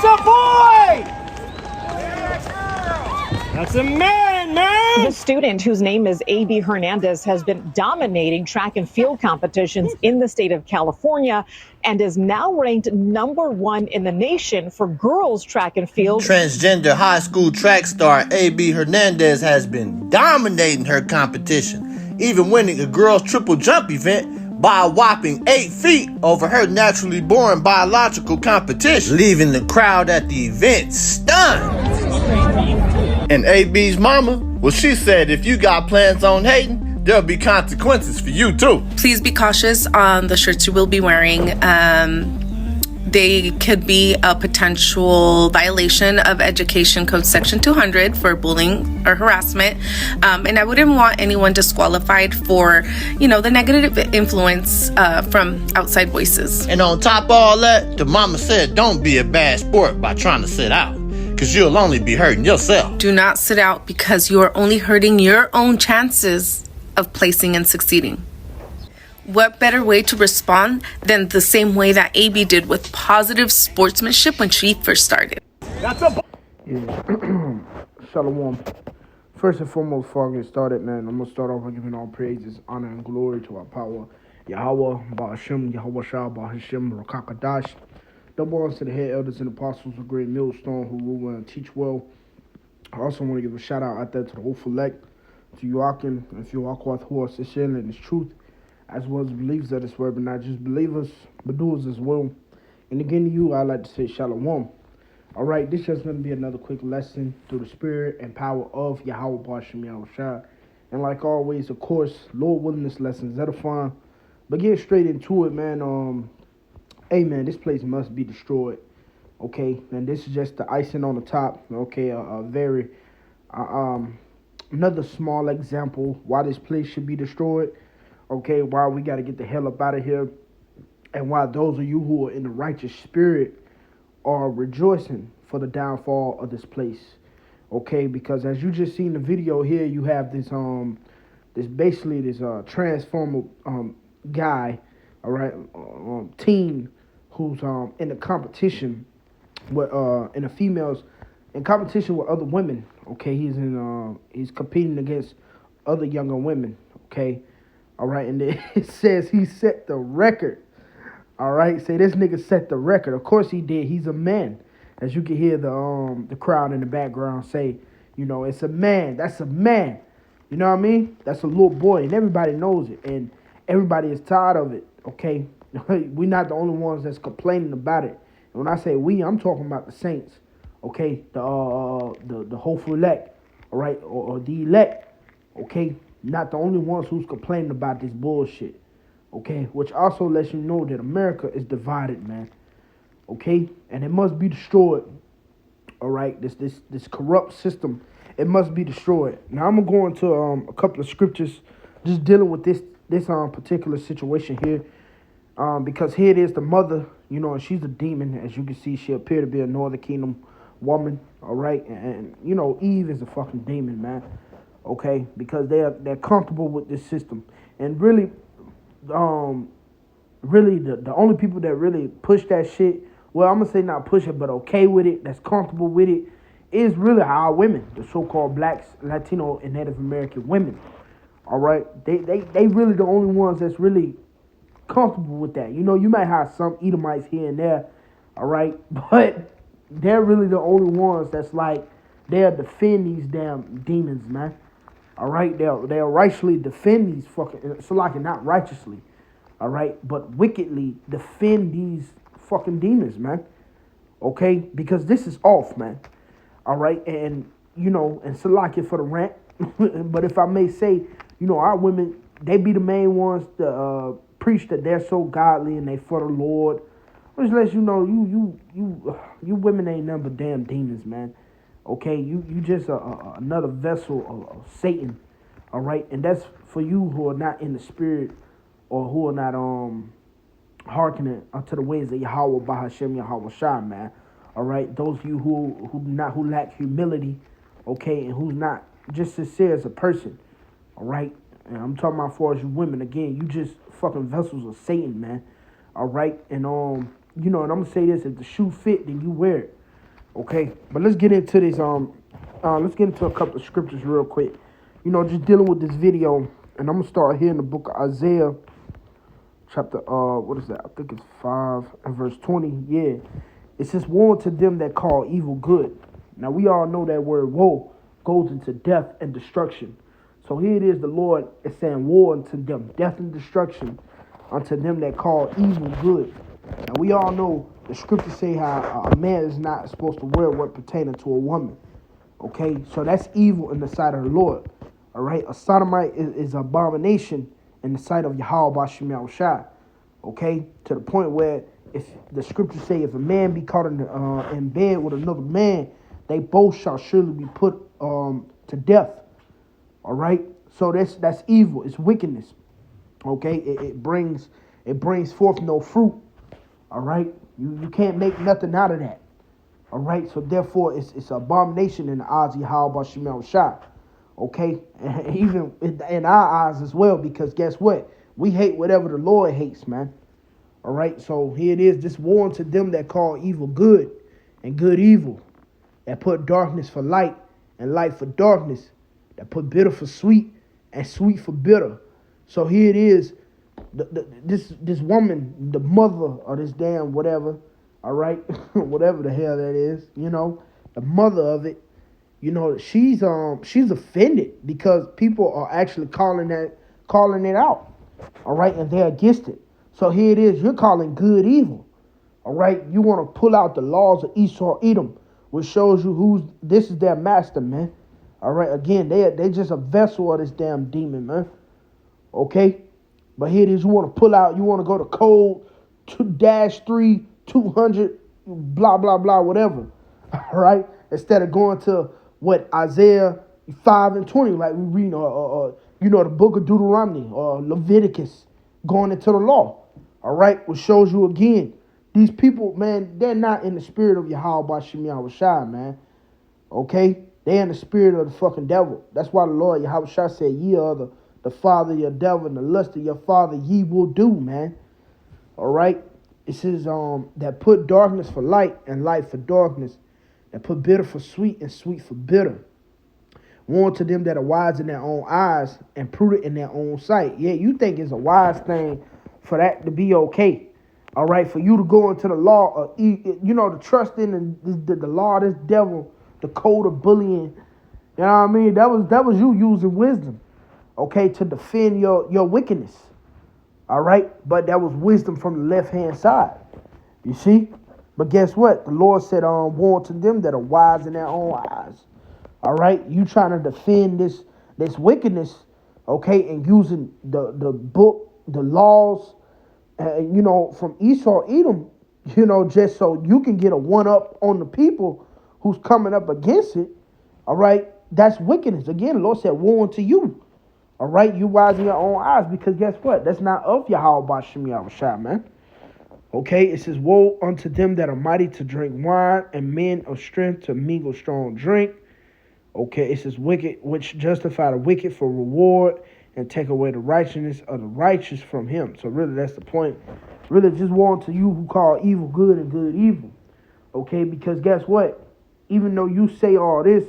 a boy! That's a man, man! The student, whose name is A.B. Hernandez, has been dominating track and field competitions in the state of California and is now ranked #1 in the nation for girls track and field. Transgender high school track star A.B. Hernandez has been dominating her competition, even winning a girls triple jump event by a whopping 8 feet over her naturally born biological competition, leaving the crowd at the event stunned. And AB's mama, well, she said if you got plans on hating, there'll be consequences for you too. Please be cautious on the shirts you will be wearing. They could be a potential violation of Education Code Section 200 for bullying or harassment. And I wouldn't want anyone disqualified for, the negative influence from outside voices. And on top of all that, the mama said don't be a bad sport by trying to sit out, because you'll only be hurting yourself. Do not sit out, because you are only hurting your own chances of placing and succeeding. What better way to respond than the same way that AB did, with positive sportsmanship when she first started? That's a boy! Yeah. Shalom. First and foremost, before I get started, man, I'm going to start off by giving all praises, honor, and glory to our power. Yahawah, bahasham, bahasham, Rawchaa Qadash. Double honors to the head elders and apostles of Great Millstone who rule well and teach well. I also want to give a shout out there to the whole select, to Yahawah, and Yahawah who are sincere in His truth, as well as believers of this word, but not just believers, but doers as well. And again to you, I'd like to say shalom. All right, this is going to be another quick lesson through the spirit and power of Yahawah, bahasham, Yahawashi. And like always, of course, Lord willing, this lesson is edifying. But get straight into it, man. Hey, man, this place must be destroyed, okay? And this is just the icing on the top, okay? Another small example why this place should be destroyed, okay? Why we got to get the hell up out of here, and why those of you who are in the righteous spirit are rejoicing for the downfall of this place, okay? Because as you just seen the video here, you have this transformer guy, all right, team who's in a competition with in the females, in competition with other women, okay? He's competing against other younger women, okay? All right, and it says he set the record. All right, say this nigga set the record. Of course he did. He's a man. As you can hear the crowd in the background say, it's a man. That's a man. You know what I mean? That's a little boy, and everybody knows it, and everybody is tired of it, okay? We're not the only ones that's complaining about it. And when I say we, I'm talking about the saints, okay? The hopeful elect, all right, or the elect, okay? Not the only ones who's complaining about this bullshit, okay? Which also lets you know that America is divided, man, okay? And it must be destroyed, all right? This corrupt system, it must be destroyed. Now I'm gonna go into a couple of scriptures just dealing with this particular situation here, because here it is, the mother, and she's a demon. As you can see, she appeared to be a Northern Kingdom woman, all right? And Eve is a fucking demon, man, okay? Because they're comfortable with this system. And really, the only people that really push that shit, well, I'm going to say not push it, but okay with it, that's comfortable with it, is really our women, the so-called blacks, Latino, and Native American women, all right? They really the only ones that's really comfortable with that. You might have some Edomites here and there, all right? But they're really the only ones that's like, they'll defend these damn demons, man. All right? They'll righteously defend these fucking, so like not righteously, all right? But wickedly defend these fucking demons, man. Okay? Because this is off, man. All right? And, and so like it for the rant. But if I may say, our women, they be the main ones to preach that they're so godly and they for the Lord. Which lets you know you women ain't nothing but damn demons, man. Okay, you just another vessel of Satan. All right, and that's for you who are not in the spirit, or who are not hearkening unto the ways of Yahawah, bahasham, Yahawashi, man. All right, those of you who lack humility, okay, and who's not just sincere as a person. All right, and I'm talking about for you women again. You just fucking vessels of Satan, man. All right, and and I'm gonna say this: if the shoe fit, then you wear it. Okay, but let's get into this. Let's get into a couple of scriptures real quick. Just dealing with this video, and I'm gonna start here in the book of Isaiah, chapter what is that? I think it's 5 and verse 20. Yeah, it says, "Woe to them that call evil good." Now we all know that word "woe" goes into death and destruction. So here it is. The Lord is saying, "Woe unto them, death and destruction, unto them that call evil good." Now we all know the scriptures say how a man is not supposed to wear what pertaining to a woman. Okay, so that's evil in the sight of the Lord. All right, a sodomite is an abomination in the sight of Yahawashi. Okay, to the point where if the scriptures say if a man be caught in bed with another man, they both shall surely be put to death. All right, so that's evil. It's wickedness. Okay, it brings forth no fruit. All right, you can't make nothing out of that. All right, so therefore it's an abomination in the eyes of Yahawashi. Okay, and even in our eyes as well, because guess what? We hate whatever the Lord hates, man. All right, so here it is. This war unto them that call evil good and good evil, that put darkness for light and light for darkness, that put bitter for sweet and sweet for bitter. So here it is. This woman, the mother of this damn whatever, all right, whatever the hell that is, the mother of it, she's offended because people are actually calling it out, all right, and they're against it. So here it is. You're calling good evil, all right. You want to pull out the laws of Esau, Edom, which shows you this is their master, man. All right. Again, they just a vessel of this damn demon, man. Okay. But here it is, you want to pull out, you want to go to code 2-3, 200, blah, blah, blah, whatever. All right? Instead of going to what Isaiah 5 and 20, like we read, the book of Deuteronomy or Leviticus, going into the law. All right? Which shows you again, these people, man, they're not in the spirit of Yahawashi, man. Okay? They're in the spirit of the fucking devil. That's why the Lord Yahawashi said, ye are the father of your devil, and the lust of your father ye will do, man. All right? It says that put darkness for light and light for darkness, that put bitter for sweet and sweet for bitter. Woe to them that are wise in their own eyes and prudent in their own sight. Yeah, you think it's a wise thing for that to be okay. All right, for you to go into the law, to trust in the law of this devil, the code of bullying. You know what I mean? That was you using wisdom. Okay, to defend your wickedness. All right, but that was wisdom from the left-hand side. You see? But guess what? The Lord said, woe to them that are wise in their own eyes. All right, you trying to defend this wickedness, okay, and using the book, the laws, from Esau, Edom, just so you can get a one-up on the people who's coming up against it. All right, that's wickedness. Again, the Lord said, woe unto you. All right, you wise in your own eyes, because guess what? That's not of Yahawashi, man. Okay, it says, woe unto them that are mighty to drink wine, and men of strength to mingle strong drink. Okay, it says, wicked, which justify the wicked for reward, and take away the righteousness of the righteous from him. So really, that's the point. Really, just woe unto you who call evil good and good evil. Okay, because guess what? Even though you say all this,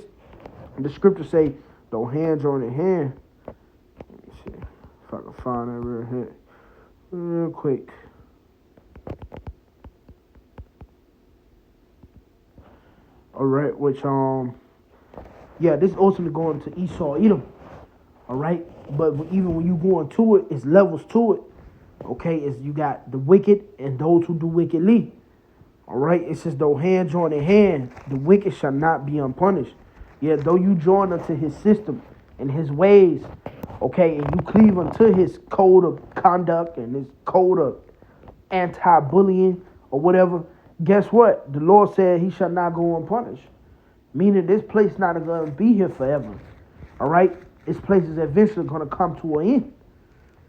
the scriptures say, though hands are on your hand. If I can find that real quick. All right, which this ultimately going to Esau, Edom. All right, but even when you go into it, it's levels to it. Okay, it's you got the wicked and those who do wickedly. All right, it says though hand join in hand, the wicked shall not be unpunished. Yeah, though you join unto his system and his ways. Okay, and you cleave unto his code of conduct and his code of anti-bullying or whatever, guess what? The Lord said he shall not go unpunished. Meaning this place not going to be here forever. All right? This place is eventually going to come to an end.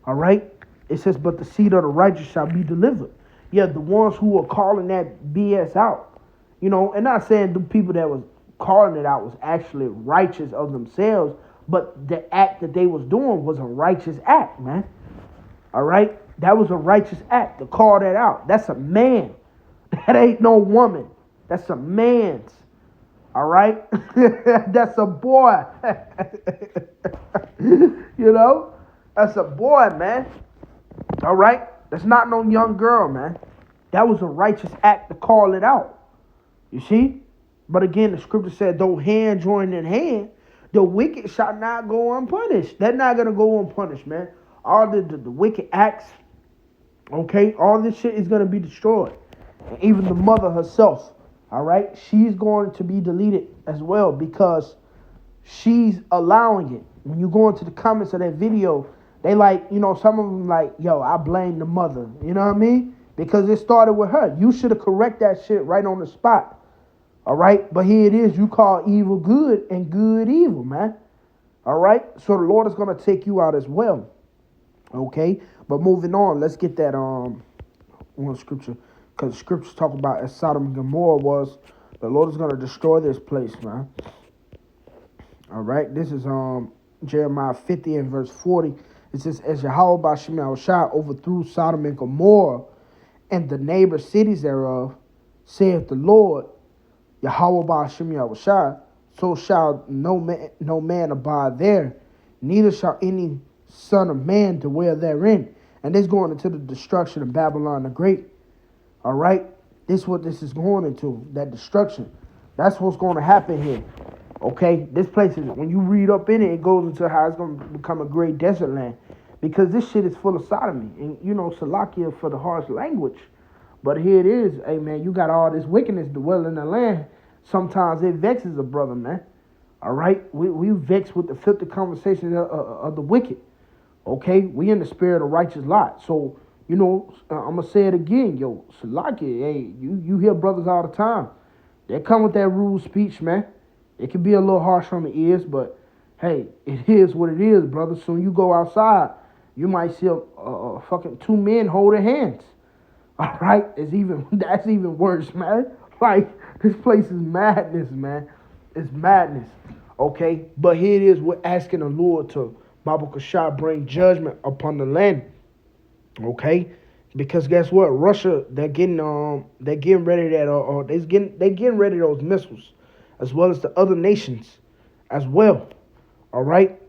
All right? It says, but the seed of the righteous shall be delivered. Yeah, the ones who are calling that BS out. And not saying the people that was calling it out was actually righteous of themselves, but the act that they was doing was a righteous act, man. All right? That was a righteous act to call that out. That's a man. That ain't no woman. That's a man's. All right? That's a boy. You know? That's a boy, man. All right? That's not no young girl, man. That was a righteous act to call it out. You see? But again, the scripture said, though hand join in hand, the wicked shall not go unpunished. They're not going to go unpunished, man. All the wicked acts, okay, all this shit is going to be destroyed. And even the mother herself, all right, she's going to be deleted as well because she's allowing it. When you go into the comments of that video, they like, you know, some of them like, yo, I blame the mother. You know what I mean? Because it started with her. You should have corrected that shit right on the spot. All right? But here it is. You call evil good and good evil, man. All right? So the Lord is going to take you out as well. Okay? But moving on, let's get that one scripture. Because the scriptures talk about as Sodom and Gomorrah was, the Lord is going to destroy this place, man. All right? This is Jeremiah 50 and verse 40. It says, as Yahawah bahasham Yahawashi overthrew Sodom and Gomorrah and the neighbor cities thereof, saith the Lord, Yahawah bahasham Yahawashi, so shall no man abide there, neither shall any son of man dwell therein. And this going into the destruction of Babylon the Great. All right? This is what this is going into, that destruction. That's what's going to happen here. Okay? This place is, when you read up in it, it goes into how it's going to become a great desert land. Because this shit is full of sodomy. And, you know, Salakia for the harsh language. But here it is. Hey, man, you got all this wickedness dwelling in the land. Sometimes it vexes a brother, man. All right? We vex with the filthy conversations of the wicked. Okay? We in the spirit of righteous lot. So, you know, I'm going to say it again. Yo, Salakia, hey, you hear brothers all the time. They come with that rude speech, man. It can be a little harsh on the ears, but, hey, it is what it is, brother. Soon you go outside, you might see a fucking two men holding hands. All right? That's even worse, man. Like, this place is madness, man. It's madness. Okay? But here it is, we're asking the Lord to, Babu Kashah, bring judgment upon the land. Okay? Because guess what? Russia, they're getting ready they getting ready those missiles, as well as the other nations as well. All right?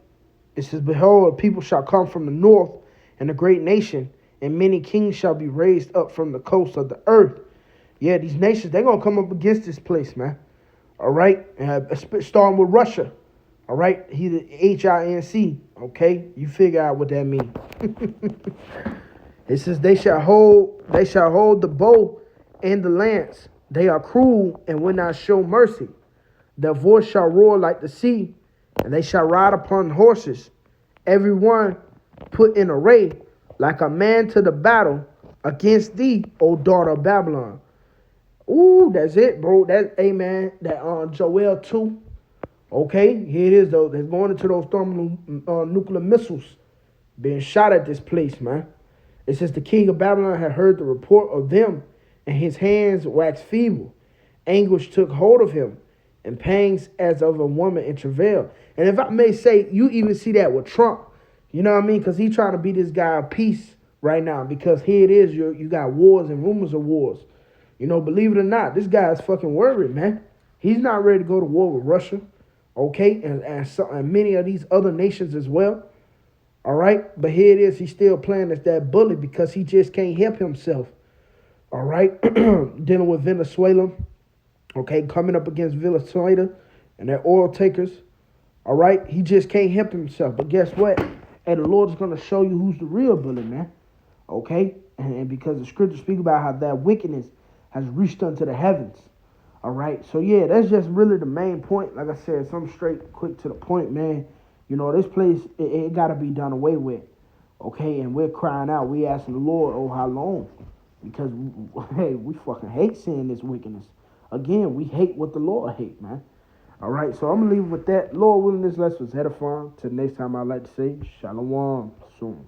It says, behold, people shall come from the north, and a great nation, and many kings shall be raised up from the coast of the earth. Yeah, these nations, they're going to come up against this place, man. All right? Starting with Russia. All right? He the HINC. Okay? You figure out what that means. It says, they shall hold the bow and the lance. They are cruel and will not show mercy. Their voice shall roar like the sea, and they shall ride upon horses. Every one put in array like a man to the battle against thee, O daughter of Babylon. Ooh, that's it, bro. That's, amen. That Joel 2. Okay, here it is, though. They're going into those nuclear missiles being shot at this place, man. It says the king of Babylon had heard the report of them, and his hands waxed feeble. Anguish took hold of him, and pangs as of a woman in travail. And if I may say, you even see that with Trump. You know what I mean? Because he's trying to be this guy of peace right now. Because here it is, you got wars and rumors of wars. You know, believe it or not, this guy is fucking worried, man. He's not ready to go to war with Russia, okay? And many of these other nations as well. All right? But here it is, he's still playing as that bully because he just can't help himself. All right? Dealing with Venezuela. Okay, coming up against Venezuela and their oil takers. All right? He just can't help himself. But guess what? Hey, the Lord is going to show you who's the real bully, man. Okay? And because the scriptures speak about how that wickedness has reached unto the heavens. All right? So, yeah, that's just really the main point. Like I said, some straight, quick to the point, man. You know, this place, it got to be done away with. Okay? And we're crying out. We asking the Lord, oh, how long? Because, hey, we fucking hate seeing this wickedness. Again, we hate what the Lord hate, man. All right, so I'm going to leave it with that. Lord willing, this lesson was edifying. Till next time, I'd like to say, Shalom soon.